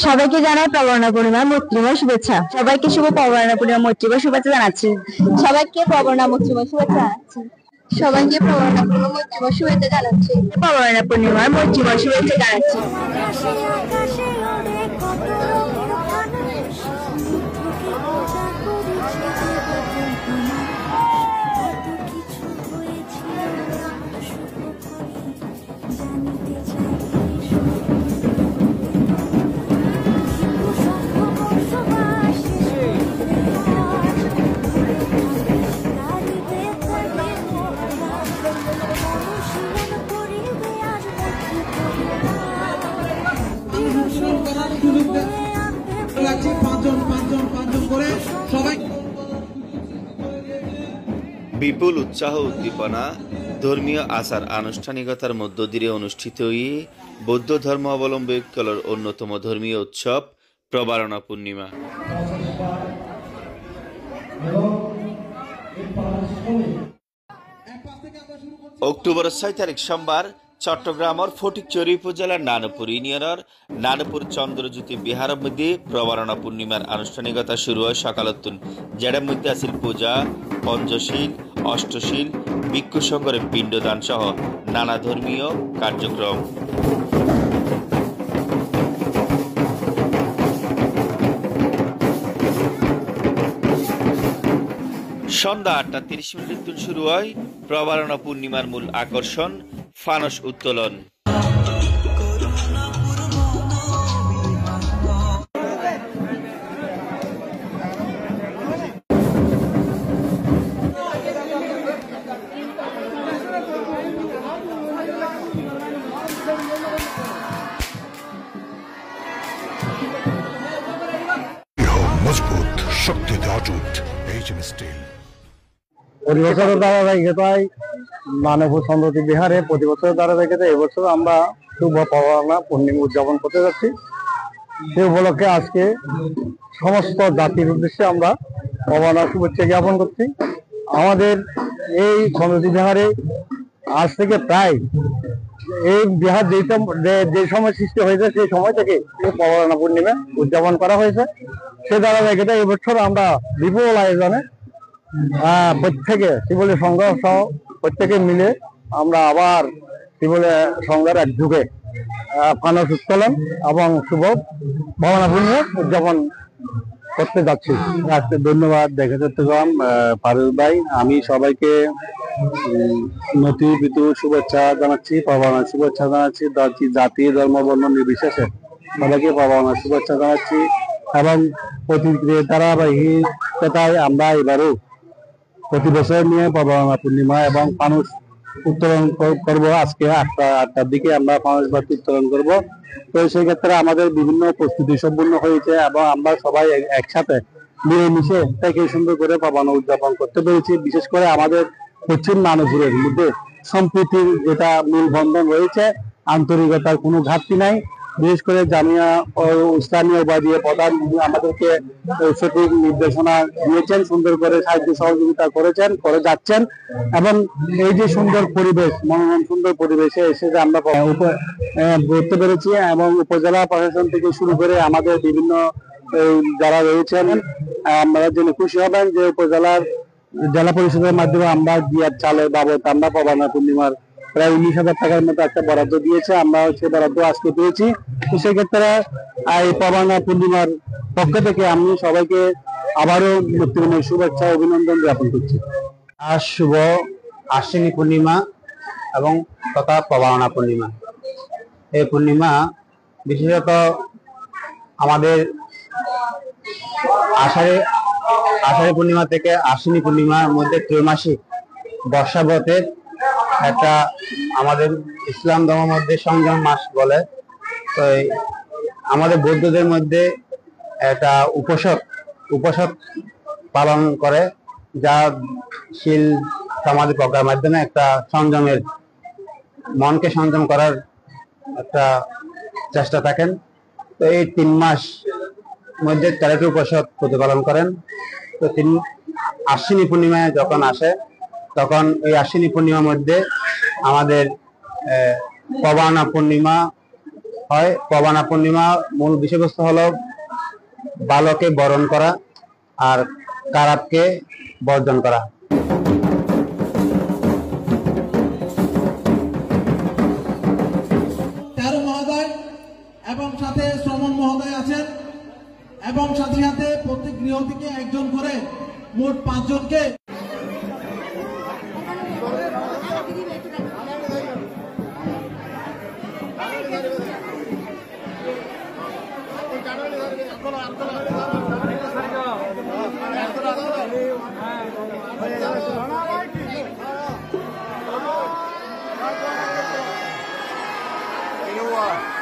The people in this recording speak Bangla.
সবাইকে জানাই প্রবর্ণা পূর্ণিমা মৈত্রীময় শুভেচ্ছা। সবাইকে শুভ প্রবর্ণা পূর্ণিমা মৈত্রীময় শুভেচ্ছা জানাচ্ছি। সবাইকে প্রবর্ণা মৈত্রীময় শুভেচ্ছা জানাচ্ছি। সবাইকে প্রবর্ণা পূর্ণিমা মৈত্রীময় শুভেচ্ছা জানাচ্ছি। প্রবর্ণা পূর্ণিমার মৈত্রীময় শুভেচ্ছা জানাচ্ছি। বিপুল উৎসাহ উদ্দীপনা ধর্মীয় আচার আনুষ্ঠানিকতার মধ্য দিয়ে অনুষ্ঠিত বৌদ্ধ ধর্মাবলম্বীদের অন্যতম ধর্মীয় উৎসব প্রবারণা পূর্ণিমা। অক্টোবর 6 তারিখ সোমবার চট্টগ্রামের ফটিকছড়ি উপজেলার নানপুর ইউনিয়নের নানপুর চন্দ্রজ্যোতি বিহারের মধ্যে প্রবারণা পূর্ণিমার আনুষ্ঠানিকতা শুরু হয় সকালতুন, যেটার মধ্যে আছিল পূজা, পঞ্চশীল, অষ্টশীল, ভিক্ষু সংঘের পিণ্ডদান সহ নানা ধর্মীয় কার্যক্রম। সন্ধ্যা 8:30 শুরু হয় প্রবারণা পূর্ণিমার মূল আকর্ষণ ফানস উত্তোলন। মজবুত শক্তিতে অটুট এইচএম স্টিল। প্রতি বছরের ধারাবাহিকতায় নানপুর চন্দ্রজ্যোতি বিহারে প্রতি বছরের ধারাবাহিকতায় এবছর আমরা শুভ প্রবারণা পূর্ণিমা উদযাপন করতে যাচ্ছি। সে উপলক্ষে আজকে সমস্ত জাতির উদ্দেশ্যে আমরা প্রবারণা শুভেচ্ছা জ্ঞাপন করছি। আমাদের এই চন্দ্রজ্যোতি বিহারে আজ থেকে প্রায় এই বিহার যে সময় সৃষ্টি হয়েছে সেই সময় থেকে এই প্রবারণা পূর্ণিমা উদযাপন করা হয়েছে। সে ধারাবাহিকতা এবছর আমরা বিপুল আয়োজনে প্রত্যেকে শিবলী সংঘ সহ প্রত্যেকে মিলে আমরা আবার শিবলী সংঘের একযুগে ফানস উত্তোলন এবং শুভ প্রবারণা পূর্ণিমা উদযাপন করতে যাচ্ছি। আজকে ধন্যবাদ দেখে চট্টগ্রাম ফারুক ভাই। আমি সবাইকে নতুন ঋতু শুভেচ্ছা জানাচ্ছি, প্রবারণা শুভেচ্ছা জানাচ্ছি। জাতি ধর্ম বর্ণ নির্বিশেষে সবাইকে প্রবারণা শুভেচ্ছা জানাচ্ছি এবং প্রতিক্রিয়া ধারাবাহিকতায় আমরা এবারও প্রতি বছর নিয়ে প্রবারণা পূর্ণিমা এবং ফানুস উত্তোলন করব। আজকে 8টার দিকে আমরা ফানুস বাতি উত্তোলন করব। তো সেই ক্ষেত্রে আমাদের বিভিন্ন প্রস্তুতি সম্পূর্ণ হয়েছে এবং আমরা সবাই একসাথে মিলেমিশে থেকে সুন্দর করে প্রবারণা উদযাপন করতে পেরেছি। বিশেষ করে আমাদের পশ্চিম নানপুরের মধ্যে সম্প্রীতির যেটা মূল বন্ধন রয়েছে, আন্তরিকতার কোনো ঘাটতি নাই। বিশেষ করে জামিয়া ও স্থানীয় বাদিয়ে প্রধান আমাদেরকে সঠিক নির্দেশনা দিয়েছেন, সুন্দর করে সাহায্য সহযোগিতা করে যাচ্ছেন এবং এই যে সুন্দর পরিবেশ, মনোরম সুন্দর পরিবেশে এসে যে আমরা করতে পেরেছি এবং উপজেলা প্রশাসন থেকে শুরু করে আমাদের বিভিন্ন যারা রয়েছেন আমরা জেনে খুশি হবেন যে উপজেলার জেলা পরিষদের মাধ্যমে আমরা গিয়ার চালের বাবদ আমরা প্রবারণা পূর্ণিমার প্রায় 19,000 টাকার মতো একটা বরাদ্দ দিয়েছে। আমরা সে বরাদ্দ আজকে পেয়েছি। তো সেক্ষেত্রে এই প্রবারণা পূর্ণিমার পক্ষ থেকে আমি সবাইকে আবারও মৈত্রীময় শুভেচ্ছা অভিনন্দন জ্ঞাপন করছি। আজ শুভ আশ্বিনী পূর্ণিমা এবং তথা প্রবারণা পূর্ণিমা। এই পূর্ণিমা বিশেষত আমাদের আষাঢ়ী পূর্ণিমা থেকে আশ্বিনী পূর্ণিমার মধ্যে ত্রৈমাসিক বর্ষাব্রতের একটা আমাদের ইসলাম ধর্মের মধ্যে সংযম মাস বলে। তো আমাদের বৌদ্ধদের মধ্যে একটা উপাসক পালন করে, যা শীল সমাধি প্রজ্ঞার মাধ্যমে একটা সংযমের মনকে সংযম করার একটা চেষ্টা থাকেন। তো এই 3 মাস মধ্যে 13টি উপাসক প্রতিপালন করেন। তো আশ্বিনী পূর্ণিমায় যখন আসে তখন এই আশ্বিনী পূর্ণিমার মধ্যে আমাদের প্রবারণা পূর্ণিমা হয়। পবানা পূর্ণিমা মূল বিষয়বস্তু হলো বালকে বরণ করা আর কারাতকে বর্জন করা। তেরো মহোদয় এবং সাথে শ্রমণ মহোদয় আছেন এবং সাথে সাথে প্রত্যেক গৃহ থেকে একজন করে মোট 5 জনকে You know what?